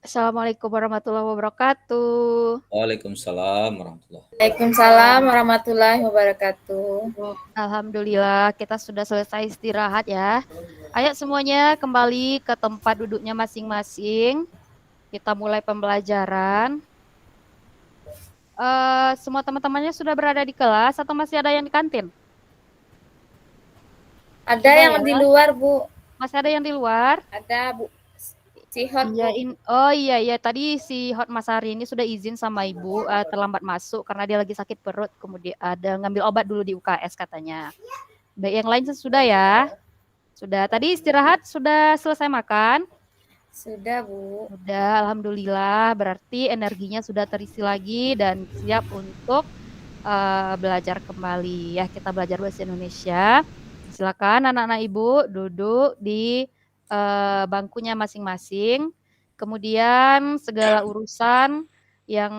Assalamualaikum warahmatullahi wabarakatuh. Waalaikumsalam warahmatullahi Waalaikumsalam warahmatullahi wabarakatuh. Alhamdulillah kita sudah selesai istirahat ya. Ayo semuanya kembali ke tempat duduknya masing-masing. Kita mulai pembelajaran. Semua teman-temannya sudah berada di kelas atau masih ada yang di kantin? Ada Sudah yang ya? di luar, Bu. Masih ada yang di luar? Ada, Bu. Si Hot, Bu. Oh iya, tadi si Hot Mas Hari ini sudah izin sama Ibu terlambat masuk karena dia lagi sakit perut, kemudian ada ngambil obat dulu di UKS katanya. Baik, yang lain sudah ya? Sudah. Tadi istirahat sudah selesai makan? Sudah, Bu. Sudah, alhamdulillah. Berarti energinya sudah terisi lagi dan siap untuk belajar kembali ya. Kita belajar bahasa Indonesia. Silakan anak-anak Ibu duduk di bangkunya masing-masing. Kemudian segala urusan yang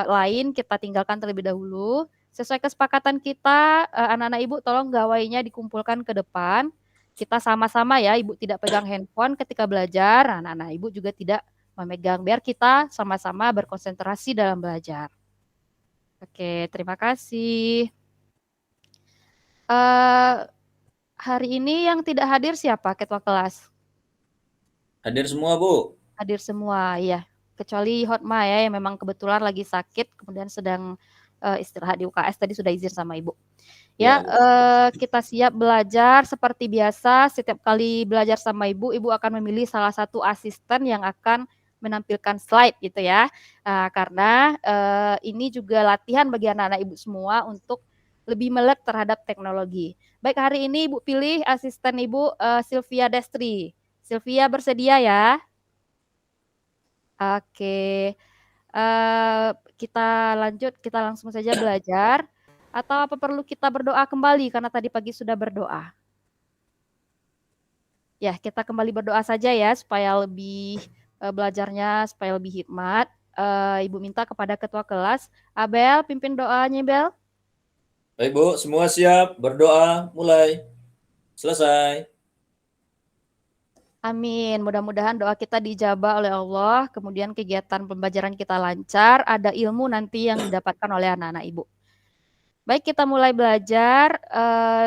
lain kita tinggalkan terlebih dahulu. Sesuai kesepakatan kita, anak-anak Ibu tolong gawainya dikumpulkan ke depan. Kita sama-sama ya, Ibu tidak pegang handphone ketika belajar, anak-anak Ibu juga tidak memegang, biar kita sama-sama berkonsentrasi dalam belajar. Oke, terima kasih. Hari ini yang tidak hadir siapa ketua kelas? Hadir semua, Bu. Hadir semua, ya. Kecuali Hotma ya, yang memang kebetulan lagi sakit, kemudian sedang istirahat di UKS, tadi sudah izin sama Ibu. Ya, kita siap belajar seperti biasa. Setiap kali belajar sama Ibu, Ibu akan memilih salah satu asisten yang akan menampilkan slide gitu ya. Karena ini juga latihan bagi anak-anak Ibu semua untuk lebih melek terhadap teknologi. Baik, hari ini Ibu pilih asisten Ibu Sylvia Destri. Sylvia bersedia ya? Oke. Kita lanjut, kita langsung saja belajar. Atau apa perlu kita berdoa kembali karena tadi pagi sudah berdoa? Ya, kita kembali berdoa saja ya supaya lebih belajarnya supaya lebih hikmat. Ibu minta kepada ketua kelas, Abel pimpin doanya, Bel. Baik, Bu, semua siap berdoa, mulai. Selesai. Amin. Mudah-mudahan doa kita dijabah oleh Allah, kemudian kegiatan pembelajaran kita lancar, ada ilmu nanti yang didapatkan oleh anak-anak Ibu. Baik, kita mulai belajar.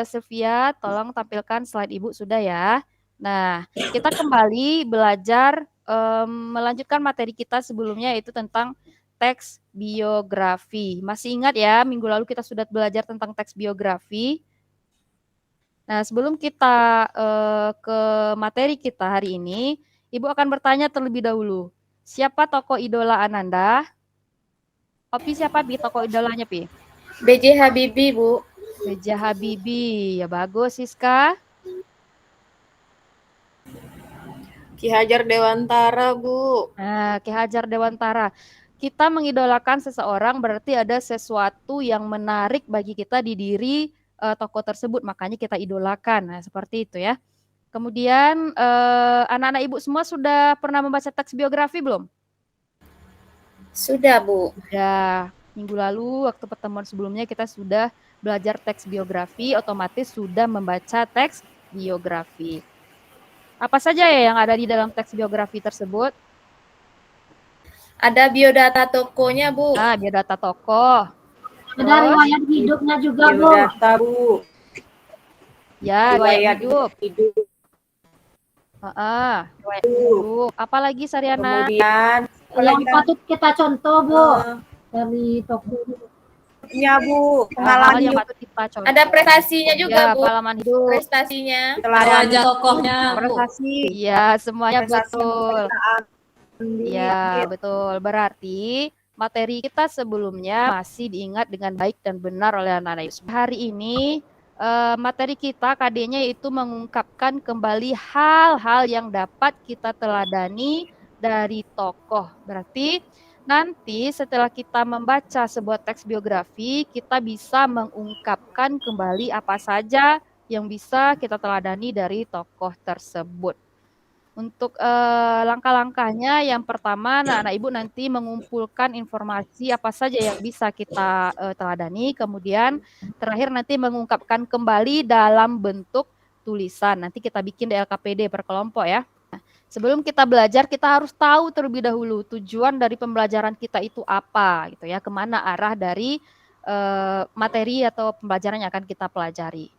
Sylvia, tolong tampilkan slide Ibu sudah ya. Nah, kita kembali belajar melanjutkan materi kita sebelumnya yaitu tentang teks biografi. Masih ingat ya, minggu lalu kita sudah belajar tentang teks biografi. Nah, sebelum kita ke materi kita hari ini, Ibu akan bertanya terlebih dahulu. Siapa tokoh idola Ananda? Opi siapa Pi tokoh idolanya Pi? B.J. Habibie, Bu. B.J. Habibie. Ya bagus, Siska. Ki Hajar Dewantara, Bu. Nah, Ki Hajar Dewantara. Kita mengidolakan seseorang berarti ada sesuatu yang menarik bagi kita di diri tokoh tersebut, makanya kita idolakan. Nah, seperti itu ya. Kemudian anak-anak Ibu semua sudah pernah membaca teks biografi belum? Sudah, Bu. Sudah. Minggu lalu waktu pertemuan sebelumnya kita sudah belajar teks biografi, otomatis sudah membaca teks biografi. Apa saja ya yang ada di dalam teks biografi tersebut? Ada biodata tokonya, Bu. Biodata tokoh. Ada riwayat hidupnya juga, Bu. Biodata, Bu. Ya, riwayat hidup. Riwayat Riwayat hidup. Apalagi Sariana? Kemudian Yang patut kita contoh, Bu, dari toko. ya, Bu, Hal pengalaman yang hidup. patut kita contoh. Ada prestasinya juga, Ya, Bu. pengalaman hidup. Prestasinya. Teladan tokohnya, Prestasi. Ya, semuanya prestasi yang betul. pemeriksaan. Ya, betul. Berarti materi kita sebelumnya masih diingat dengan baik dan benar oleh anak-anak. Hari ini materi kita KD-nya yaitu mengungkapkan kembali hal-hal yang dapat kita teladani dari tokoh. Berarti nanti setelah kita membaca sebuah teks biografi, kita bisa mengungkapkan kembali apa saja yang bisa kita teladani dari tokoh tersebut. Untuk langkah-langkahnya, yang pertama, anak-anak Ibu nanti mengumpulkan informasi apa saja yang bisa kita teladani, kemudian terakhir nanti mengungkapkan kembali dalam bentuk tulisan. Nanti kita bikin di LKPD per kelompok ya. Sebelum kita belajar, kita harus tahu terlebih dahulu tujuan dari pembelajaran kita itu apa, gitu ya, kemana arah dari materi atau pembelajaran yang akan kita pelajari.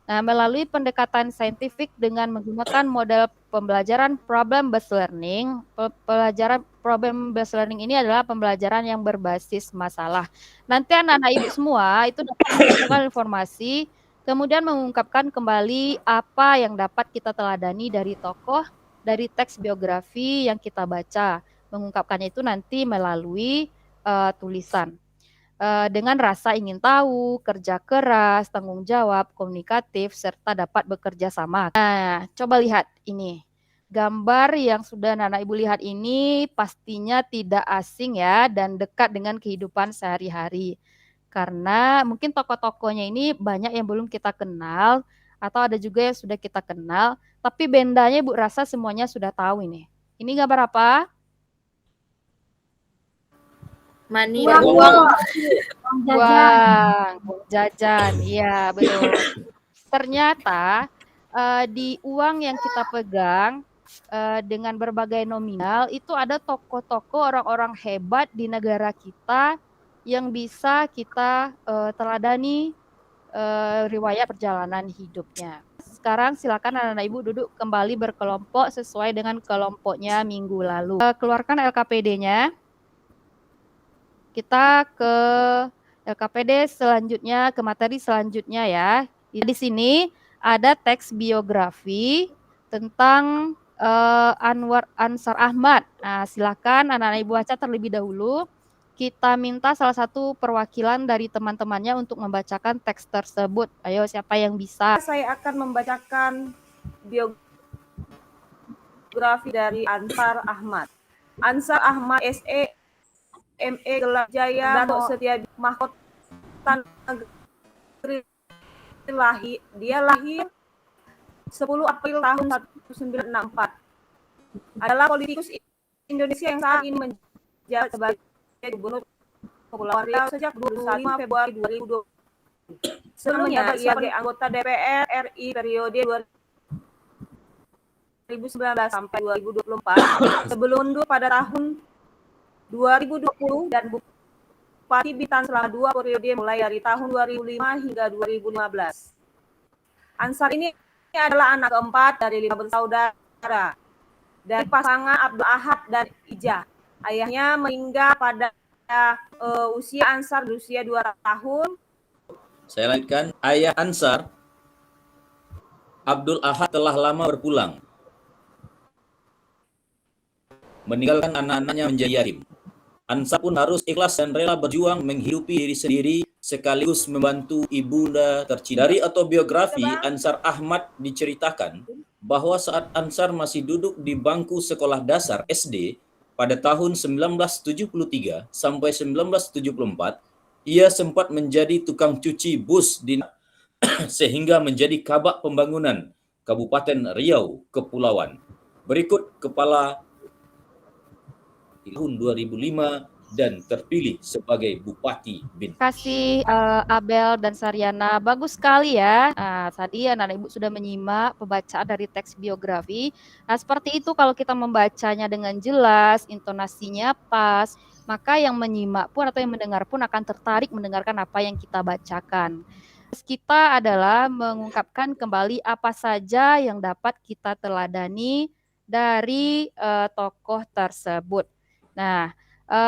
Nah, melalui pendekatan saintifik dengan menggunakan model pembelajaran problem-based learning, pelajaran problem-based learning ini adalah pembelajaran yang berbasis masalah. Nanti anak-anak ibu semua itu dapat mengumpulkan informasi, kemudian mengungkapkan kembali apa yang dapat kita teladani dari tokoh, dari teks biografi yang kita baca. Mengungkapkannya itu nanti melalui tulisan. Dengan rasa ingin tahu, kerja keras, tanggung jawab, komunikatif, serta dapat bekerja sama. Nah, coba lihat ini. Gambar yang sudah anak ibu lihat ini pastinya tidak asing ya dan dekat dengan kehidupan sehari-hari. Karena mungkin tokoh-tokohnya ini banyak yang belum kita kenal atau ada juga yang sudah kita kenal, tapi bendanya ibu rasa semuanya sudah tahu ini. Ini gambar apa? Money Uang, uang. uang jajan. Uang jajan, iya betul. Ternyata di uang yang kita pegang dengan berbagai nominal itu ada tokoh-tokoh orang-orang hebat di negara kita yang bisa kita teladani riwayat perjalanan hidupnya. Sekarang silakan anak-anak ibu duduk kembali berkelompok sesuai dengan kelompoknya minggu lalu. Keluarkan LKPD-nya. Kita ke LKPD selanjutnya, ke materi selanjutnya ya. Di sini ada teks biografi tentang Anwar Ansar Ahmad. Nah, silakan anak-anak ibu baca terlebih dahulu. Kita minta salah satu perwakilan dari teman-temannya untuk membacakan teks tersebut. Ayo, siapa yang bisa? Saya akan membacakan biografi dari Ansar Ahmad. Ansar Ahmad SE ME Gelar Jaya Datuk Setia Mahkota Negeri dia lahir 10 April tahun 1964. Adalah politikus Indonesia yang saat ini menjabat sebagai Gubernur Kepulauan Riau sejak 25 Februari 2020. Sebelumnya ia sebagai anggota DPR RI periode 2019 sampai 2024 sebelum mundur pada tahun 2020 dan Bupati Bintan selama 2 periode mulai dari tahun 2005 hingga 2015. Ansar ini adalah anak keempat dari 5 bersaudara dari pasangan Abdul Ahad dan Ijah. Ayahnya meninggal pada usia Ansar berusia 2 tahun. Saya lanjutkan. Ayah Ansar, Abdul Ahad, telah lama berpulang, meninggalkan anak-anaknya menjadi yatim. Ansar pun harus ikhlas dan rela berjuang menghidupi diri sendiri sekaligus membantu ibunda tercinta. Dari autobiografi Ansar Ahmad diceritakan bahwa saat Ansar masih duduk di bangku sekolah dasar SD pada tahun 1973 sampai 1974, ia sempat menjadi tukang cuci bus di sehingga menjadi kabak pembangunan Kabupaten Riau Kepulauan. Berikut kepala tahun 2005 dan terpilih sebagai Bupati Bintan. Terima kasih Abel dan Saryana, bagus sekali ya. Nah, tadi anak ibu sudah menyimak pembacaan dari teks biografi. Nah, seperti itu kalau kita membacanya dengan jelas, intonasinya pas, maka yang menyimak pun atau yang mendengar pun akan tertarik mendengarkan apa yang kita bacakan. Kita adalah mengungkapkan kembali apa saja yang dapat kita teladani dari tokoh tersebut. Nah,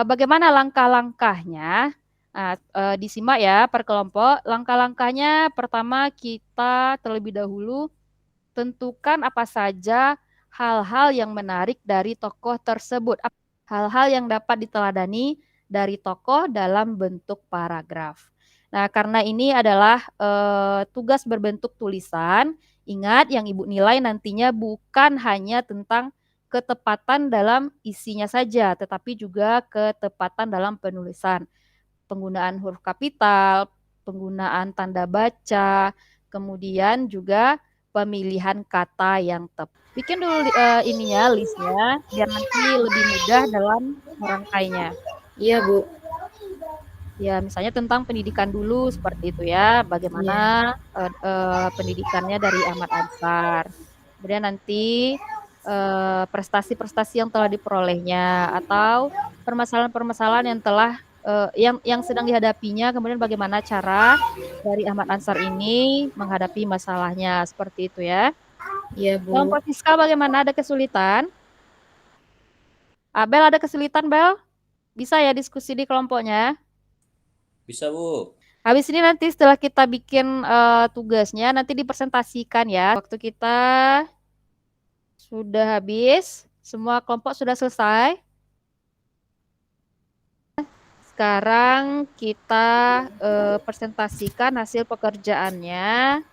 bagaimana langkah-langkahnya? Nah, disimak ya per kelompok. Langkah-langkahnya pertama kita terlebih dahulu tentukan apa saja hal-hal yang menarik dari tokoh tersebut. Hal-hal yang dapat diteladani dari tokoh dalam bentuk paragraf. Nah, karena ini adalah tugas berbentuk tulisan, ingat yang Ibu nilai nantinya bukan hanya tentang ketepatan dalam isinya saja, tetapi juga ketepatan dalam penulisan. Penggunaan huruf kapital, penggunaan tanda baca, kemudian juga pemilihan kata yang tepat. Bikin dulu listnya, biar nanti lebih mudah dalam merangkainya. Iya, Bu. Ya, misalnya tentang pendidikan dulu, seperti itu ya, bagaimana pendidikannya dari Ahmad Ansar. Kemudian nanti prestasi-prestasi yang telah diperolehnya atau permasalahan-permasalahan yang telah yang sedang dihadapinya, kemudian bagaimana cara dari Ahmad Ansar ini menghadapi masalahnya, seperti itu ya. Iya, Bu. Kelompok fiskal bagaimana, ada kesulitan? Bel, ada kesulitan, Bel? Bisa ya diskusi di kelompoknya? Bisa, Bu. Habis ini nanti setelah kita bikin tugasnya, nanti dipresentasikan ya. Waktu kita sudah habis, semua kelompok sudah selesai. Sekarang kita presentasikan hasil pekerjaannya.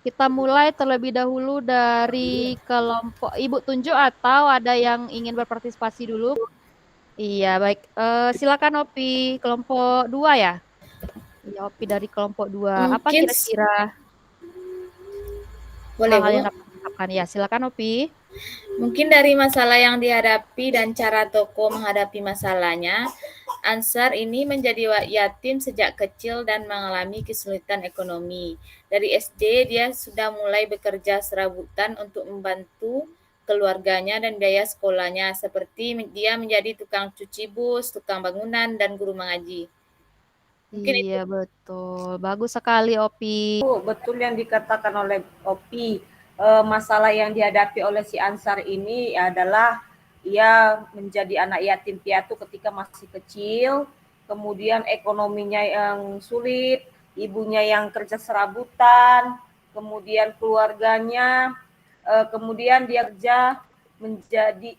Kita mulai terlebih dahulu dari kelompok Ibu tunjuk atau ada yang ingin berpartisipasi dulu? Iya, baik. Silakan Opi, kelompok 2 ya? Iya, Opi dari kelompok 2. Apa Mungkin kira-kira boleh, hal-hal Bu. yang dapat diungkapkan? Ya, silakan Opi. Mungkin dari masalah yang dihadapi dan cara tokoh menghadapi masalahnya, Ansar ini menjadi yatim sejak kecil dan mengalami kesulitan ekonomi. Dari SD dia sudah mulai bekerja serabutan untuk membantu keluarganya dan biaya sekolahnya, seperti dia menjadi tukang cuci bus, tukang bangunan, dan guru mengaji. Mungkin itu. Iya, betul. Bagus sekali Opi. Betul yang dikatakan oleh Opi. Masalah yang dihadapi oleh si Ansar ini adalah ia menjadi anak yatim piatu ketika masih kecil, kemudian ekonominya yang sulit, ibunya yang kerja serabutan, kemudian keluarganya, kemudian dia kerja menjadi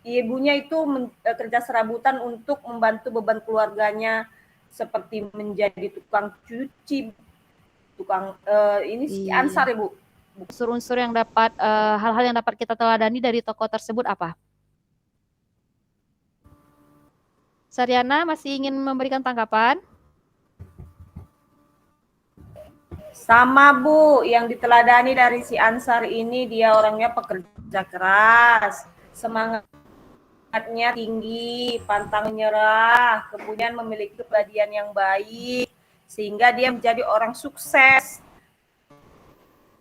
ibunya itu kerja serabutan untuk membantu beban keluarganya seperti menjadi tukang cuci, tukang ini si Iya. Ansar ya, Bu. Unsur-unsur yang dapat hal-hal yang dapat kita teladani dari tokoh tersebut apa? Saryana masih ingin memberikan tanggapan? Sama, Bu, yang diteladani dari si Ansar ini dia orangnya pekerja keras, semangatnya tinggi, pantang menyerah, kemudian memiliki kepribadian yang baik, sehingga dia menjadi orang sukses.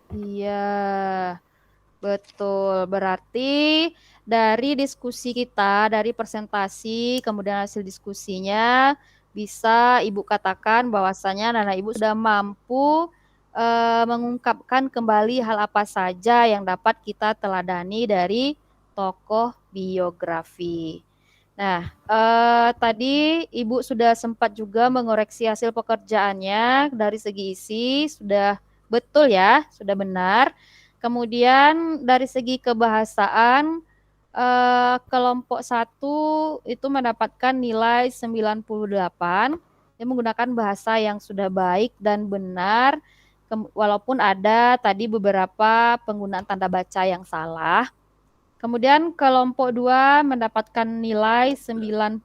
Iya, betul. Berarti dari diskusi kita, dari presentasi, kemudian hasil diskusinya, bisa Ibu katakan bahwasanya anak Ibu sudah mampu mengungkapkan kembali hal apa saja yang dapat kita teladani dari tokoh biografi. Nah, tadi Ibu sudah sempat juga mengoreksi hasil pekerjaannya dari segi isi, sudah betul ya, sudah benar. Kemudian dari segi kebahasaan, kelompok 1 itu mendapatkan nilai 98, yang menggunakan bahasa yang sudah baik dan benar, walaupun ada tadi beberapa penggunaan tanda baca yang salah. Kemudian kelompok 2 mendapatkan nilai 95,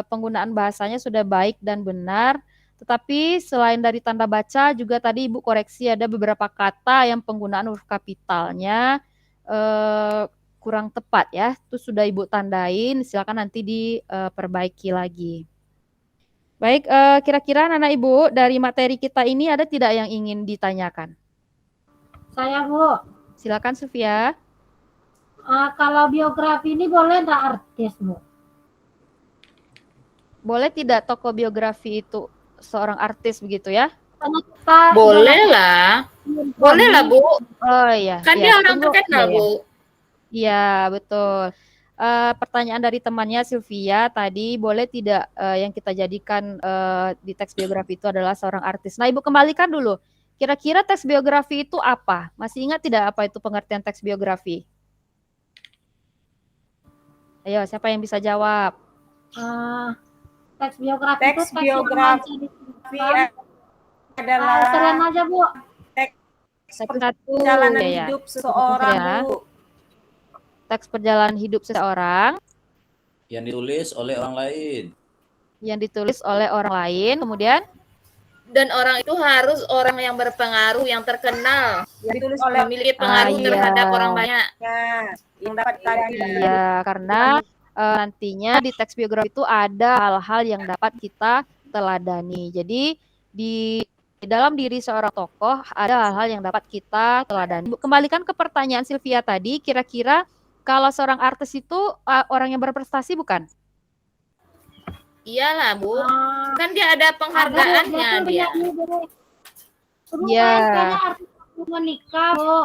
penggunaan bahasanya sudah baik dan benar. Tetapi selain dari tanda baca juga tadi Ibu koreksi ada beberapa kata yang penggunaan huruf kapitalnya kurang tepat ya. Itu sudah Ibu tandain, silakan nanti diperbaiki lagi. Baik, kira-kira anak Ibu dari materi kita ini ada tidak yang ingin ditanyakan? Saya, Bu. Silakan Sofia. Kalau biografi ini boleh nggak artis, Bu? Boleh tidak tokoh biografi itu seorang artis begitu ya? Karena kita Boleh lah. Boleh lah, Bu. Oh iya. Kan iya, dia orang tunggu. terkenal, Iya, Bu. Iya, betul. Pertanyaan dari temannya Sylvia tadi, boleh tidak yang kita jadikan di teks biografi itu adalah seorang artis. Nah, Ibu kembalikan dulu. Kira-kira teks biografi itu apa? Masih ingat tidak apa itu pengertian teks biografi? Ayo, siapa yang bisa jawab? teks biografi Teks itu teks yang biografi menceritakan adalah keren aja, Bu. Satu perjalanan ya. hidup seseorang, Ya. Bu. Teks perjalanan hidup seseorang Yang ditulis oleh orang lain. yang ditulis oleh orang lain, kemudian Dan orang itu harus orang yang berpengaruh, yang terkenal, Yang ditulis oleh memiliki pengaruh iya. terhadap orang banyak. yang dapat tadi. Iya, karena nantinya di teks biografi itu ada hal-hal yang dapat kita teladani. Jadi di Di dalam diri seorang tokoh ada hal-hal yang dapat kita teladani. Kembalikan ke pertanyaan Sylvia tadi, kira-kira kalau seorang artis itu orang yang berprestasi bukan? Iyalah, Bu. Ah, Kan dia ada ada penghargaannya tuh dia. penyanyi, Bu. Bu, Iya. kayaknya artis baru menikah, Bu.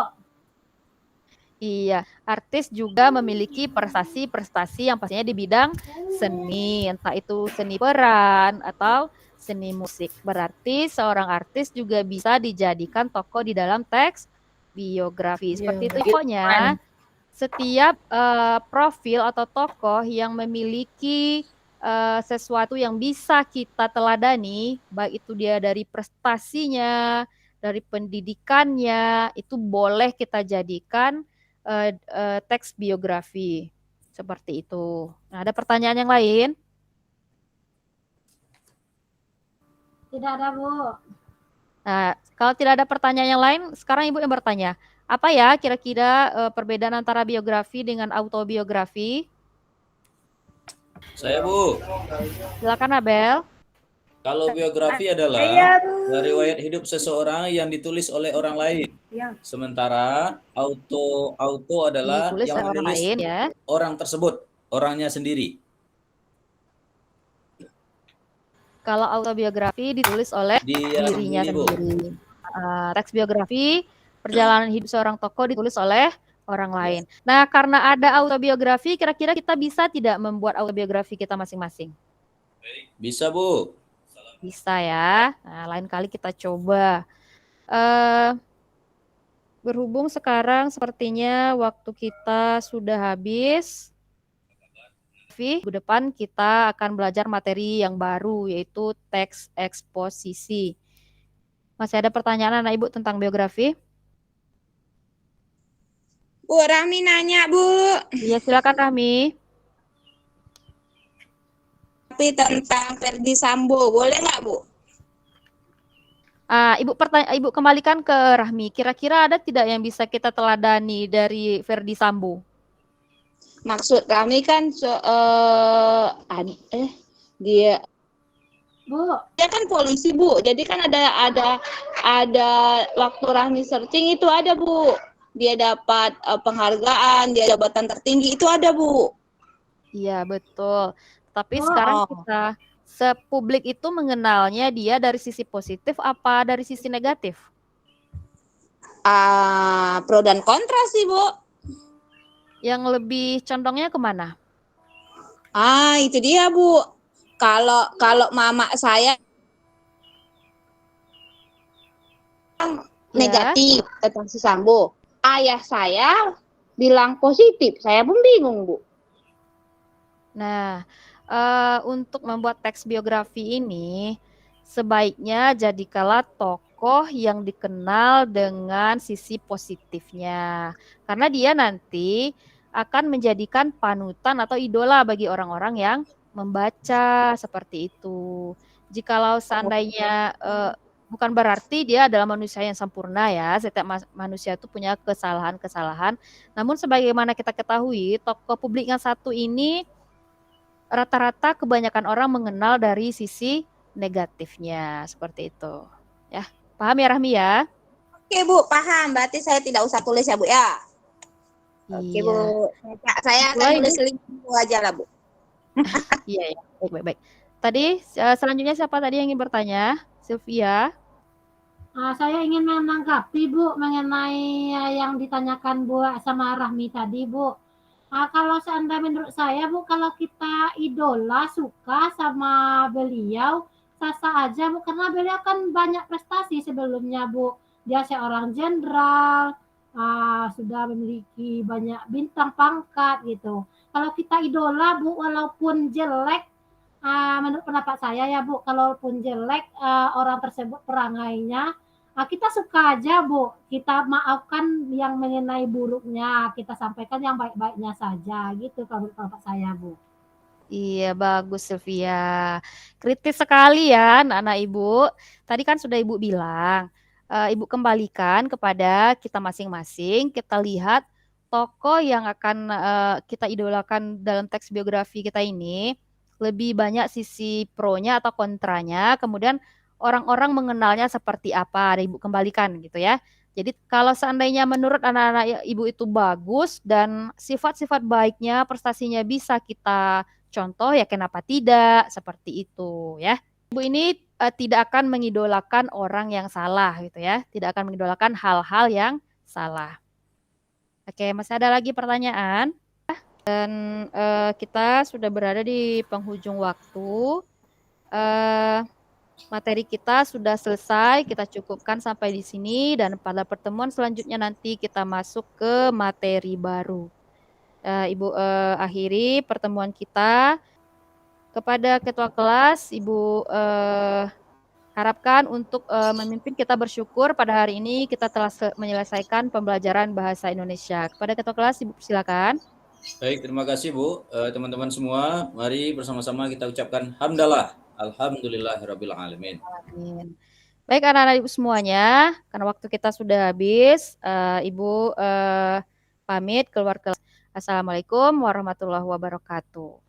Iya, artis juga memiliki prestasi-prestasi yang pastinya di bidang seni, entah itu seni peran atau seni musik. Berarti seorang artis juga bisa dijadikan tokoh di dalam teks biografi. Seperti itu. Pokoknya setiap profil atau tokoh yang memiliki sesuatu yang bisa kita teladani, baik itu dia dari prestasinya, dari pendidikannya, itu boleh kita jadikan teks biografi. Seperti itu. Nah, ada pertanyaan yang lain? Tidak ada, Bu. Nah, kalau tidak ada pertanyaan yang lain, sekarang Ibu yang bertanya. Apa ya kira-kira perbedaan antara biografi dengan autobiografi? Saya, Bu. Silakan Abel. Kalau biografi adalah Iya, Bu. riwayat hidup seseorang yang ditulis oleh orang lain. Ya. Sementara auto adalah Ditulis yang oleh orang menulis lain ya. orang tersebut, orangnya sendiri. Kalau autobiografi ditulis oleh Dia dirinya sendiri, Bu. sendiri. Teks biografi, perjalanan hidup seorang tokoh ditulis oleh orang lain. Nah, karena ada autobiografi, kira-kira kita bisa tidak membuat autobiografi kita masing-masing? Bisa, Bu. Bisa ya. Nah, lain kali kita coba. Berhubung sekarang sepertinya waktu kita sudah habis. Minggu depan kita akan belajar materi yang baru, yaitu teks eksposisi. Masih ada pertanyaan anak Ibu tentang biografi? Bu, Rami nanya, Bu. Iya, silakan Rahmi. Tapi tentang Ferdi Sambo, boleh nggak, Bu? Ibu kembalikan ke Rahmi. Kira-kira ada tidak yang bisa kita teladani dari Ferdi Sambo? Maksud kami kan dia Bu, kan polisi, Bu. Jadi kan ada waktu Rahmi searching itu ada, Bu. Dia dapat penghargaan, dia jabatan tertinggi itu ada, Bu. Iya, betul. Tapi sekarang kita sepublik itu mengenalnya dia dari sisi positif apa dari sisi negatif? Pro dan kontra sih, Bu. Yang lebih condongnya kemana? Itu dia, Bu. Kalau mama saya negatif tentang si Sambo. Ayah saya bilang positif. Saya pun bingung, Bu. Nah, untuk membuat teks biografi ini, sebaiknya jadikanlah tokoh yang dikenal dengan sisi positifnya. Karena dia nanti akan menjadikan panutan atau idola bagi orang-orang yang membaca seperti itu. Jikalau seandainya bukan berarti dia adalah manusia yang sempurna ya. Setiap manusia itu punya kesalahan-kesalahan. Namun sebagaimana kita ketahui, tokoh publik yang satu ini rata-rata kebanyakan orang mengenal dari sisi negatifnya, seperti itu. Ya, paham ya Rahmi ya? Oke, Bu, paham. Berarti saya tidak usah tulis ya, Bu ya. Oke, Iya. Bu. Saya akan tulis link Bu aja lah, Bu. Iya, ya. Baik. Tadi selanjutnya siapa tadi yang ingin bertanya? Sylvia. saya ingin menanggapi, Bu, mengenai yang ditanyakan Bu sama Rahmi tadi, Bu. Kalau seandainya menurut saya, Bu, kalau kita idola, suka sama beliau, sah-sah aja, Bu, karena beliau kan banyak prestasi sebelumnya, Bu. Dia seorang jenderal, sudah memiliki banyak bintang pangkat gitu. Kalau kita idola, Bu, walaupun jelek, menurut pendapat saya ya, Bu, kalaupun jelek orang tersebut perangainya, kita suka aja, Bu. Kita maafkan yang mengenai buruknya, kita sampaikan yang baik-baiknya saja, gitu kalau menurut pendapat saya, Bu. Iya, bagus Sylvia. Kritis sekali ya anak-anak Ibu. Tadi kan sudah Ibu bilang, Ibu kembalikan kepada kita masing-masing, kita lihat tokoh yang akan kita idolakan dalam teks biografi kita ini, lebih banyak sisi pro-nya atau kontranya, kemudian orang-orang mengenalnya seperti apa. Ibu kembalikan gitu ya. Jadi kalau seandainya menurut anak-anak ibu itu bagus dan sifat-sifat baiknya, prestasinya bisa kita contoh, ya kenapa tidak? Seperti itu ya. Ibu ini tidak akan mengidolakan orang yang salah gitu ya. Tidak akan mengidolakan hal-hal yang salah. Oke, masih ada lagi pertanyaan? Dan kita sudah berada di penghujung waktu. Materi kita sudah selesai, kita cukupkan sampai di sini dan pada pertemuan selanjutnya nanti kita masuk ke materi baru. Ibu akhiri pertemuan kita. Kepada ketua kelas, Ibu harapkan untuk memimpin kita bersyukur pada hari ini kita telah menyelesaikan pembelajaran bahasa Indonesia. Kepada ketua kelas, Ibu silakan. Baik, terima kasih Bu. Teman-teman semua, mari bersama-sama kita ucapkan hamdalah. Alhamdulillahirabbil alamin. Baik anak-anak ibu semuanya, karena waktu kita sudah habis, Ibu pamit keluar kelas. Assalamualaikum warahmatullahi wabarakatuh.